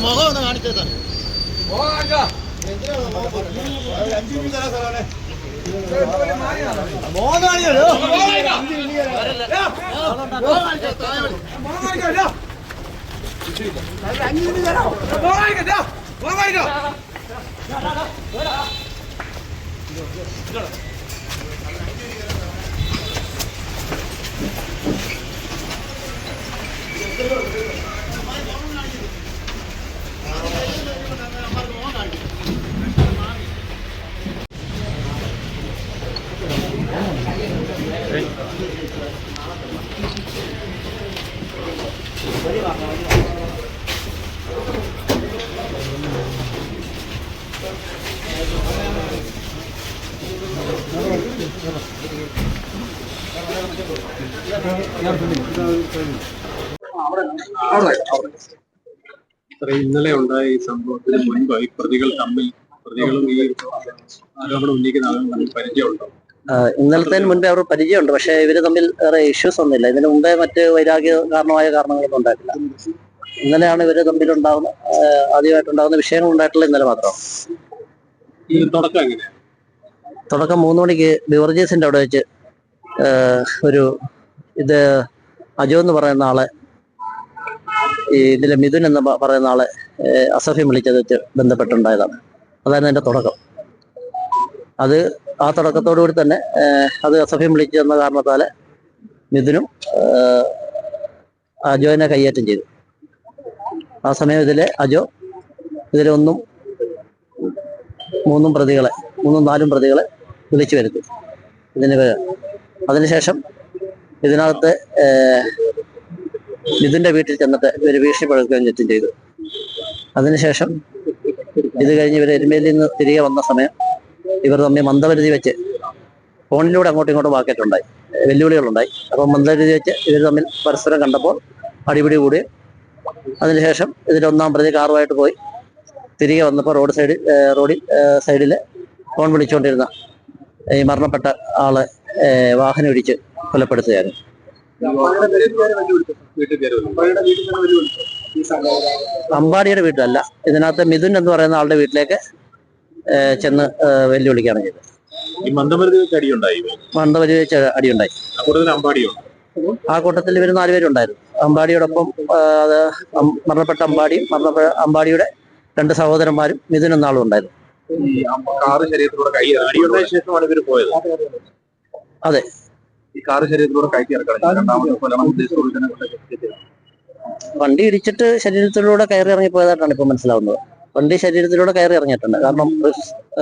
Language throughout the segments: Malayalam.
മുഖം ഒന്ന് കാണിച്ചത് ഇന്നലെ ഉണ്ടായ ഈ സംഭവത്തിന് മുൻപായി പ്രതികളും ഈ ആരോപണം ഉന്നയിക്കുന്ന ആളുകൾ തമ്മിൽ പരിചയമുണ്ടോ? ഇന്നലത്തേന് മുൻപേ അവർ പരിചയമുണ്ട്. പക്ഷെ ഇവര് തമ്മിൽ വേറെ ഇഷ്യൂസ് ഒന്നുമില്ല. ഇതിന് മുമ്പേ മറ്റ് വൈരാഗ്യ കാരണങ്ങളൊന്നും ഉണ്ടായിട്ടില്ല. ഇന്നലെയാണ് ഇവര് തമ്മിലുണ്ടാകുന്ന ആദ്യമായിട്ടുണ്ടാകുന്ന വിഷയങ്ങൾ ഉണ്ടായിട്ടുള്ള ഇന്നലെ മാത്രം. ഈ തുടക്കം എങ്ങനെയാണ്? തുടക്കം 3 മണിക്ക് ബിവറേജസിന്റെ അവിടെ വെച്ച് ഇത് അജോ എന്ന് പറയുന്ന ആളെ ഇതിലെ മിഥുൻ എന്ന് പറയുന്ന ആളെ അസഫ്യം വിളിച്ചത് വെച്ച് ബന്ധപ്പെട്ടുണ്ടായതാണ്. അതായിരുന്നു അതിന്റെ തുടക്കം. ആ തുടക്കത്തോടുകൂടി തന്നെ അത് അസഫ്യം വിളിച്ചെന്ന കാരണത്താല് മിഥുനും അജോനെ കയ്യേറ്റം ചെയ്തു. ആ സമയം ഇതിലെ അജോ ഇതിലെ 1, 3 പ്രതികളെ 3, 4 പ്രതികളെ വിളിച്ചു വരുത്തി. അതിനുശേഷം ഇതിനകത്ത് മിഥുന്റെ വീട്ടിൽ ചെന്നിട്ട് ഇവർ ഭീഷണിപ്പെടുത്തുകയും ചുറ്റും ചെയ്തു. അതിനുശേഷം ഇത് കഴിഞ്ഞ് ഇവർ എരുമേലിൽ നിന്ന് തിരികെ വന്ന സമയം ഇവർ തമ്മിൽ മന്ദപരിധി വെച്ച് ഫോണിലൂടെ അങ്ങോട്ടും ഇങ്ങോട്ടും വാക്കേറ്റുണ്ടായി, വെല്ലുവിളികളുണ്ടായി. അപ്പം മന്ദപരിധി വെച്ച് ഇവർ തമ്മിൽ പരസ്പരം കണ്ടപ്പോൾ അടിപിടി കൂടി. അതിനുശേഷം ഇതിൽ 1-ാം പ്രതി കാറുമായിട്ട് പോയി തിരികെ വന്നപ്പോൾ റോഡിൽ സൈഡിൽ ഫോൺ വിളിച്ചുകൊണ്ടിരുന്ന ഈ മരണപ്പെട്ട ആളെ വാഹനം ഇടിച്ച് കൊലപ്പെടുത്തുകയായിരുന്നു. അമ്പാടിയുടെ വീട്ടിലല്ല, ഇതിനകത്ത് മിഥുൻ എന്ന് പറയുന്ന ആളുടെ വീട്ടിലേക്ക് ചെന്ന് വെല്ലുവിളിക്കുകയാണ് ചെയ്തത്. മന്ദപരിധി വെച്ച് അടിയുണ്ടായി. ആ കൂട്ടത്തിൽ ഇവർ 4 പേരുണ്ടായിരുന്നു. അമ്പാടിയോടൊപ്പം മരണപ്പെട്ട അമ്പാടിയുടെ 2 സഹോദരന്മാരും മിഥുൻ എന്ന ആളും ഉണ്ടായിരുന്നു. അതെ, ഈ കാറ് ശരീരത്തിലൂടെ വണ്ടി ഇടിച്ചിട്ട് ശരീരത്തിലൂടെ കയറി ഇറങ്ങിപ്പോയതായിട്ടാണ് ഇപ്പൊ മനസ്സിലാവുന്നത്. വണ്ടി ശരീരത്തിലൂടെ കയറി ഇറങ്ങിയിട്ടുണ്ട്. കാരണം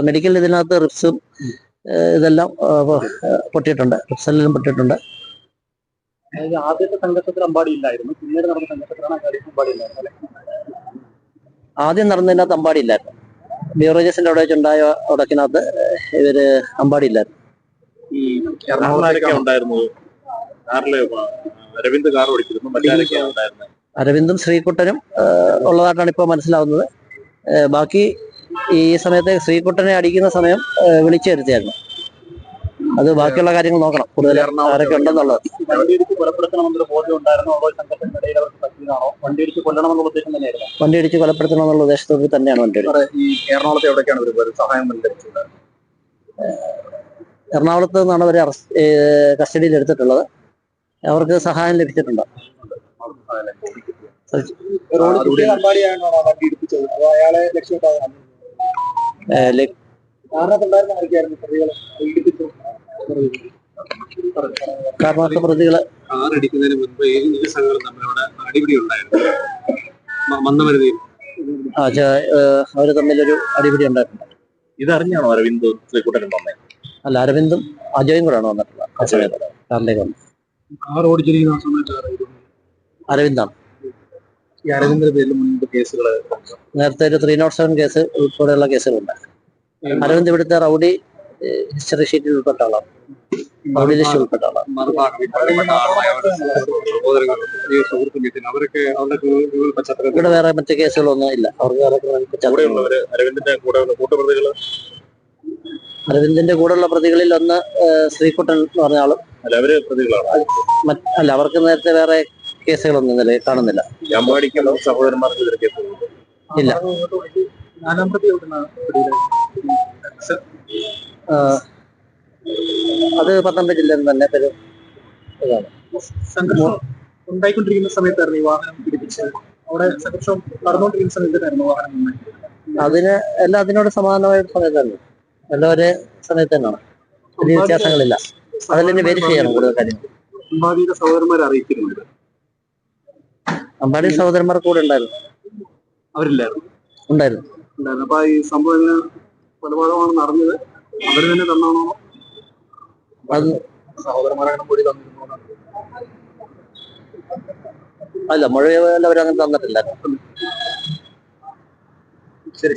മെഡിക്കൽ ഇതിനകത്ത് റിപ്സും ഇതെല്ലാം പൊട്ടിയിട്ടുണ്ട്, റിപ്സെല്ലാം പൊട്ടിയിട്ടുണ്ട്. ആദ്യത്തെ സംഘർഷത്തിൽ അമ്പാടി ഇല്ലായിരുന്നു, പിന്നീട് നടന്ന സംഘർഷത്തിലാണ് അമ്പാടി ഉണ്ടായിരുന്നത്. ആദ്യം നടന്നതിനകത്ത് അമ്പാടി ഇല്ലായിരുന്നു. ബിവറേജസിന്റെ അവിടെ വെച്ചുണ്ടായ ഉടക്കിനകത്ത് ഇവര് അമ്പാടി ഇല്ലായിരുന്നു. ഈ എറണാകുളത്തൊക്കെ ഉണ്ടായിരുന്നു. അരവിന്ദ് കാർ ഓടിച്ചിരുന്നു. മറ്റാരൊക്കെയാണ് ഉണ്ടായിരുന്നത്? അരവിന്ദും ശ്രീകുട്ടനും ഉള്ളതായിട്ടാണ് ഇപ്പോൾ മനസ്സിലാവുന്നത്. ബാക്കി ഈ സമയത്ത് ശ്രീകുട്ടനെ അടിക്കുന്ന സമയം വിളിച്ചു വരുത്തിയായിരുന്നു. അത് ബാക്കിയുള്ള കാര്യങ്ങൾ നോക്കണം, കൂടുതൽ ആരൊക്കെ ഉണ്ടെന്നുള്ളത്. വണ്ടി ഇടിച്ച് കൊല്ലണമെന്നുള്ള ഉദ്ദേശത്തോട് തന്നെയാണ് വണ്ടി. എറണാകുളത്ത് എവിടേക്കാണ് സഹായം ലഭിച്ചത്? എറണാകുളത്ത് നിന്നാണ് അവരെ കസ്റ്റഡിയിൽ എടുത്തിട്ടുള്ളത്. അവർക്ക് സഹായം ലഭിച്ചിട്ടുണ്ട്. കാരണത്തെ പ്രതികള് കാറടിക്കുന്നതിന് മുൻപ് ഇരു സംഘങ്ങളും തമ്മിലൂടെ അടിപിടി ഉണ്ടായിരുന്നു. അവര് തമ്മിലൊരു അടിപിടി ഉണ്ടായിട്ടുണ്ട്. ഇതറിഞ്ഞാണോ അരവിന്ദും ശ്രീകുട്ടനും വന്നത്? അല്ല, അരവിന്ദും അജയും കൂടെയാണ് വന്നിട്ടുള്ളത്. ആ സമയത്ത് കാറിലേക്ക് വന്നു. കാർ ഓടിച്ചിരിക്കുന്ന സമയത്ത് അരവിന്ദാണ്. ഈ അരവിന്ദിന്റെ പേരിൽ മുൻപ് കേസുകൾ നേരത്തെ ഒരു 307 കേസ് ഉൾപ്പെടെയുള്ള കേസുകളുണ്ട്. അരവിന്ദ് ഇവിടുത്തെ റൗഡി ഹിസ്റ്ററി ഷീറ്റിൽ ഉൾപ്പെട്ട ആളാണ്. റൗഡി ലിസ്റ്റ് ഉൾപ്പെട്ട ആളാണ്. ഇവിടെ വേറെ മറ്റു കേസുകളൊന്നും ഇല്ല. അവർക്ക് അരവിന്ദിന്റെ കൂടെയുള്ള പ്രതികളിൽ ഒന്ന് ശ്രീകുട്ടൻ എന്ന് പറഞ്ഞ ആളും അല്ല അവര് പ്രതികളാണ്. അല്ല, അവർക്ക് നേരത്തെ വേറെ കേസുകളൊന്നും ഇന്നലെ കാണുന്നില്ല. ഈ അമ്പാടിക്കും സഹോദരന്മാർക്ക് ഇതിൽ കേസുകൾ ഇല്ല. അത് പത്തനംതിട്ട ജില്ലയിൽ തന്നെ ഇതാണ്. സംഘർഷം ഉണ്ടായിക്കൊണ്ടിരിക്കുന്ന സമയത്തായിരുന്നു ഈ വാഹനം പിടിപ്പിച്ച് അവിടെ സംഘർഷം നടന്നുകൊണ്ടിരിക്കുന്ന സമയത്തായിരുന്നു വാഹനം. അതിനോട് സമാനമായ സമയത്താണ്, എല്ലാം ഒരേ സമയത്ത് തന്നെയാണ്. വലിയ വ്യത്യാസങ്ങളില്ല. അതിൽ തന്നെ വെരിഫൈ ചെയ്യണം കൂടുതൽ കാര്യങ്ങൾ. അമ്പാടിയുടെ സഹോദരന്മാരെ അറിയിക്കുന്നുണ്ട്. അമ്പാടി സഹോദരന്മാർ കൂടെ ഉണ്ടായിരുന്നു. ഉണ്ടായിരുന്നു. അപ്പൊ ഈ സംഭവം കൊലപാതകമാണ് നടന്നത്, അവര് തന്നെ തന്നാണോ അത് സഹോദരന്മാരാണ് കൂടി തന്നിരുന്നോ? അല്ല, മുഴുവൻ അവരങ്ങനെ തന്നിട്ടില്ല. ശരി.